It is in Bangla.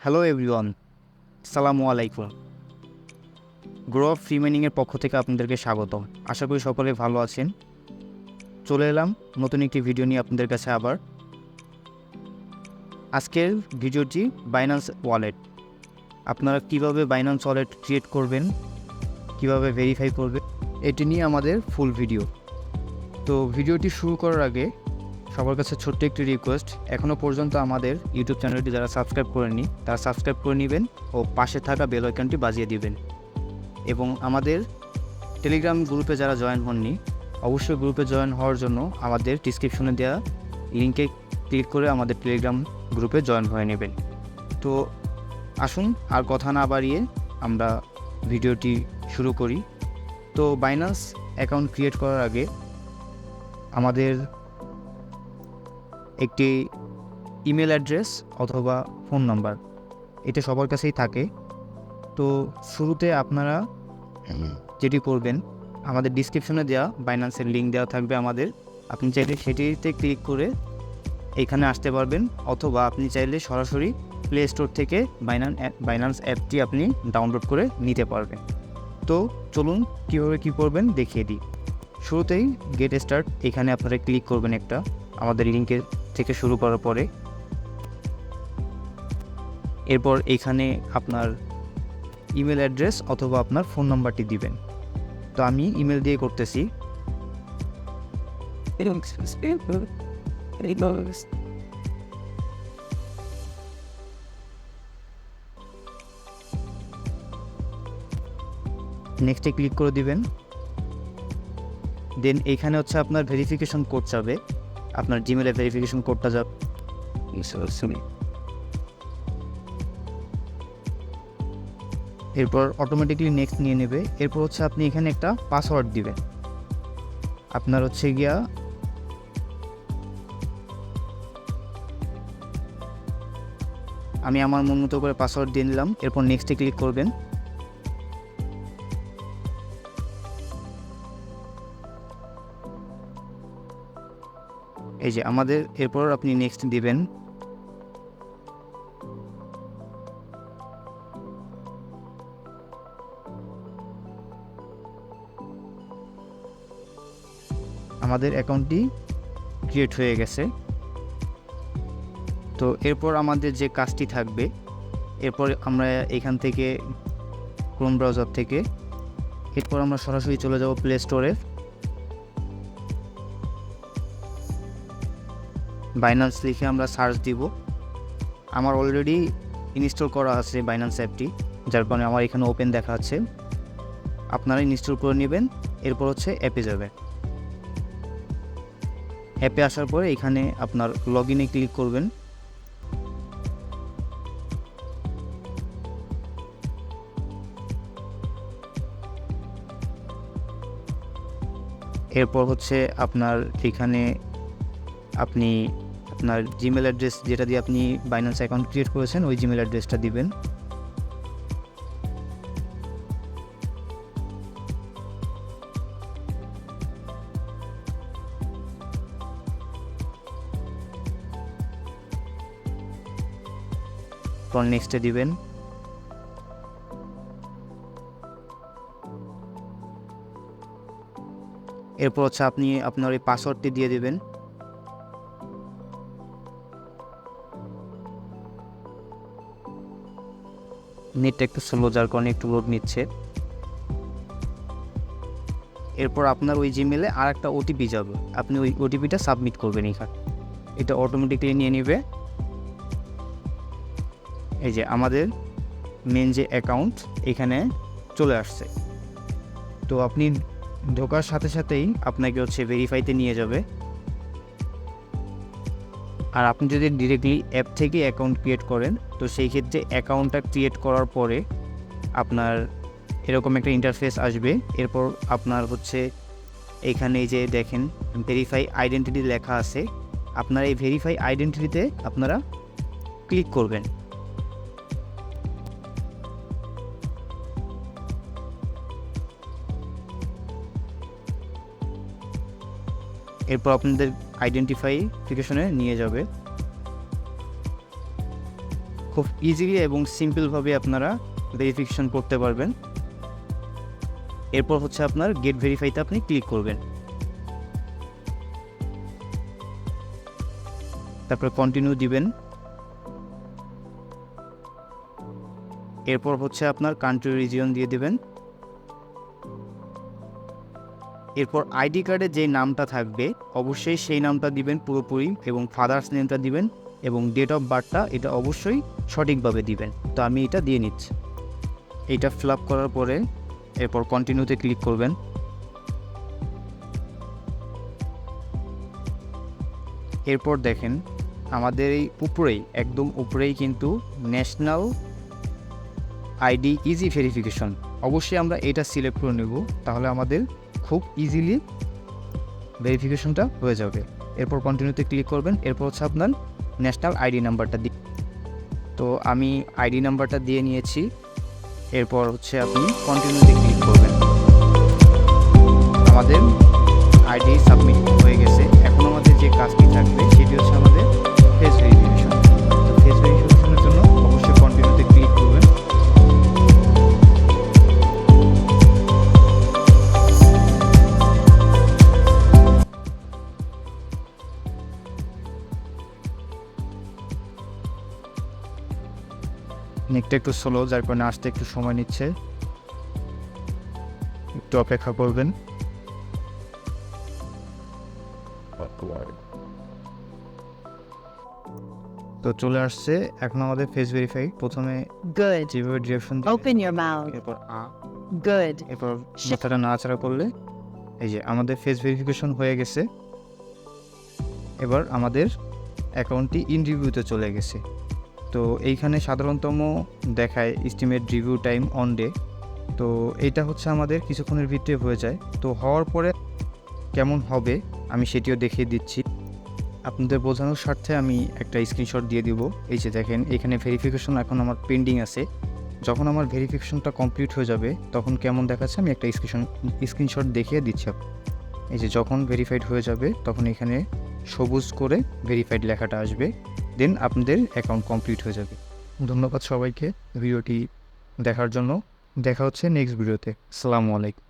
হ্যালো এভরিওয়ান, আসসালামু আলাইকুম। গ্রো আপ ফ্রি মাইনিংয়ের পক্ষ থেকে আপনাদেরকে স্বাগতম। আশা করি সকলে ভালো আছেন। চলে এলাম নতুন একটি ভিডিও নিয়ে আপনাদের কাছে আবার। আজকের ভিডিওটি বাইন্যান্স ওয়ালেট। আপনারা কিভাবে বাইন্যান্স ওয়ালেট ক্রিয়েট করবেন, কিভাবে ভেরিফাই করবেন, এটি নিয়ে আমাদের ফুল ভিডিও। তো ভিডিওটি শুরু করার আগে সবার কাছে ছোট্ট একটি রিকোয়েস্ট, এখনও পর্যন্ত আমাদের ইউটিউব চ্যানেলটি যারা সাবস্ক্রাইব করেননি তারা সাবস্ক্রাইব করে নেবেন ও পাশে থাকা বেল আইকনটি বাজিয়ে দিবেন। এবং আমাদের টেলিগ্রাম গ্রুপে যারা জয়েন হননি, অবশ্যই গ্রুপে জয়েন হওয়ার জন্য আমাদের ডিসক্রিপশনে দেওয়া লিঙ্কে ক্লিক করে আমাদের টেলিগ্রাম গ্রুপে জয়েন হয়ে নেবেন। তো আসুন আর কথা না বাড়িয়ে আমরা ভিডিওটি শুরু করি। তো বাইন্যান্স অ্যাকাউন্ট ক্রিয়েট করার আগে আমাদের একটি ইমেল অ্যাড্রেস অথবা ফোন নাম্বার, এটা সবার কাছেই থাকে। তো শুরুতে আপনারা যেটি করবেন, আমাদের ডিসক্রিপশনে দেওয়া বাইন্যান্সের লিঙ্ক দেওয়া থাকবে আমাদের, আপনি চাইলে সেটিতে ক্লিক করে এখানে আসতে পারবেন, অথবা আপনি চাইলে সরাসরি প্লে স্টোর থেকে বাইন্যান্স অ্যাপটি আপনি ডাউনলোড করে নিতে পারবেন। তো চলুন কীভাবে কী করবেন দেখিয়ে দিই। শুরুতেই গেট স্টার্ট, এখানে আপনারা ক্লিক করবেন একটা, আমাদের লিঙ্কের থেকে শুরু করার পরে। এরপর এখানে আপনার ইমেল অ্যাড্রেস অথবা আপনার ফোন নাম্বারটি দিবেন। তো আমি ইমেল দিয়ে করতেছি। নেক্সটে ক্লিক করে দিবেন। দেন এখানে হচ্ছে আপনার ভেরিফিকেশন কোড যাবে, আপনার জিমেলে ভেরিফিকেশন কোডটা যাবে। এরপর অটোমেটিকলি নেক্সট নিয়ে নেবে। এরপর হচ্ছে আপনি এখানে একটা পাসওয়ার্ড দিবেন। আপনার হচ্ছে গিয়া আমি আমার মন মতো করে পাসওয়ার্ড দিয়ে নিলাম। এরপর নেক্সটে ক্লিক করবেন। এই যে আমাদের, এরপর আপনি নেক্সট দিবেন। আমাদের অ্যাকাউন্টটি ক্রিয়েট হয়ে গেছে। তো এরপর আমাদের যে কাজটি থাকবে, এরপর আমরা এখান থেকে ক্রোম ব্রাউজার থেকে এরপর আমরা সরাসরি চলে যাব প্লে স্টোরে। বাইন্যান্স লিখে আমরা সার্চ দিব। আমার অলরেডি ইনস্টল করা আছে বাইন্যান্স অ্যাপটি, যার কারণে আমার এখানে ওপেন দেখাচ্ছে। আপনারা ইনস্টল করে নেবেন। এরপর হচ্ছে অ্যাপে যাবে। অ্যাপে আসার পরে এখানে আপনার লগ ইনে ক্লিক করবেন। এরপর হচ্ছে আপনার এখানে আপনি আপনার জিমেল অ্যাড্রেস যেটা দিয়ে আপনি বাইন্যান্স অ্যাকাউন্ট ক্রিয়েট করেছেন ওই জিমেল অ্যাড্রেসটা দিবেন। পর নেক্সটে দিবেন। এরপর হচ্ছে আপনি আপনার ওই পাসওয়ার্ডটি দিয়ে দেবেন। নেটটা একটু স্লো, যার কারণে একটু লোড নিচ্ছে। এরপর আপনার ওই জিমেলে আর একটা ওটিপি যাবে, আপনি ওই ওটিপিটা সাবমিট করবেন এখানে, এটা অটোমেটিক্যালি নিয়ে নেবে। এই যে আমাদের মেন যে অ্যাকাউন্ট এখানে চলে আসছে। তো আপনি ঢোকার সাথে সাথেই আপনাকে হচ্ছে ভেরিফাইতে নিয়ে যাবে। আর আপনি যদি ডিরেক্টলি অ্যাপ থেকে অ্যাকাউন্ট ক্রিয়েট করেন, তো সেই ক্ষেত্রে অ্যাকাউন্টটা ক্রিয়েট করার পরে আপনার এরকম একটা ইন্টারফেস আসবে। এরপর আপনার হচ্ছে এখানে যে দেখেন ভেরিফাই আইডেন্টিটি লেখা আছে, আপনার এই ভেরিফাই আইডেন্টিটিতে আপনারা ক্লিক করবেন। এরপর আপনাদের আইডেন্টিফিকেশনে নিয়ে যাবে। খুব ইজিলি এবং সিম্পলভাবে আপনারা ভেরিফিকেশন করতে পারবেন। এরপর হচ্ছে আপনার গেট ভেরিফাইতে আপনি ক্লিক করবেন, তারপর কন্টিনিউ দিবেন। এরপর হচ্ছে আপনার কান্ট্রি রিজিয়ন দিয়ে দিবেন। এরপর আইডি কার্ডে যে নামটা থাকবে অবশ্যই সেই নামটা দিবেন পুরোপুরি, এবং ফাদার্স নেমটা দিবেন, এবং ডেট অফ বার্থটা এটা অবশ্যই সঠিকভাবে দিবেন। তো আমি এটা দিয়ে নিচ্ছি। এইটা ফিল আপ করার পরে এরপর কন্টিনিউতে ক্লিক করবেন। এরপর দেখেন আমাদের এই উপরেই, একদম উপরেই কিন্তু ন্যাশনাল আইডি ইজি ভেরিফিকেশন, অবশ্যই আমরা এটা সিলেক্ট করে নেব, তাহলে আমাদের খুব ইজিলি ভেরিফিকেশনটা হয়ে যাবে। এরপর কন্টিনিউতে ক্লিক করবেন। এরপর হচ্ছে আপনার ন্যাশনাল আইডি নাম্বারটা দিই। তো আমি আইডি নাম্বারটা দিয়ে নিয়েছি। এরপর হচ্ছে আপনি কন্টিনিউতে ক্লিক করবেন। আমাদের আইডি সাবমিট হয়ে গেছে। এখন আমাদের যে কাজটি থাকবে সেটি হচ্ছে আমাদের ফেস ভেরিফিকেশন। তো ফেস ভেরিফিকেশনের জন্য অবশ্যই কন্টিনিউতে ক্লিক করবেন। নেটটা একটু স্লো, যার কারণে আসতে একটু সময় নিচ্ছে, একটু অপেক্ষা করবেন। তো চলে আসছে। এখন আমাদের ফেস ভেরিফাই। প্রথমে Good. যেভাবে ডিরেকশন Open your mouth. এরপর Good. এরপর মাথাটা নাড়াচাড়া করলে এই যে আমাদের ফেস ভেরিফিকেশন হয়ে গেছে। এবার আমাদের অ্যাকাউন্টটি ইন রিভিউতে চলে গেছে। তো এইখানে সাধারণতম দেখায় estimate review time on day. তো এইটা হচ্ছে আমাদের কিছুক্ষণের ভিতরে হয়ে যায়। তো হওয়ার পরে কেমন হবে আমি সেটিও দেখিয়ে দিচ্ছি। আপনাদের বোঝানোর স্বার্থে আমি একটা স্ক্রিনশট দিয়ে দিব। এই যে দেখেন এখানে ভেরিফিকেশন এখন আমার পেন্ডিং আছে। যখন আমার ভেরিফিকেশনটা কমপ্লিট হয়ে যাবে তখন কেমন দেখাচ্ছে আমি একটা স্ক্রিনশট দেখিয়ে দিচ্ছি। এই যে যখন ভেরিফাইড হয়ে যাবে তখন এখানে সবুজ করে ভেরিফাইড লেখাটা আসবে, দেন আপনাদের অ্যাকাউন্ট কমপ্লিট হয়ে যাবে। ধন্যবাদ সবাইকে ভিডিওটি দেখার জন্য। দেখা হচ্ছে নেক্সট ভিডিওতে। আসসালামু আলাইকুম।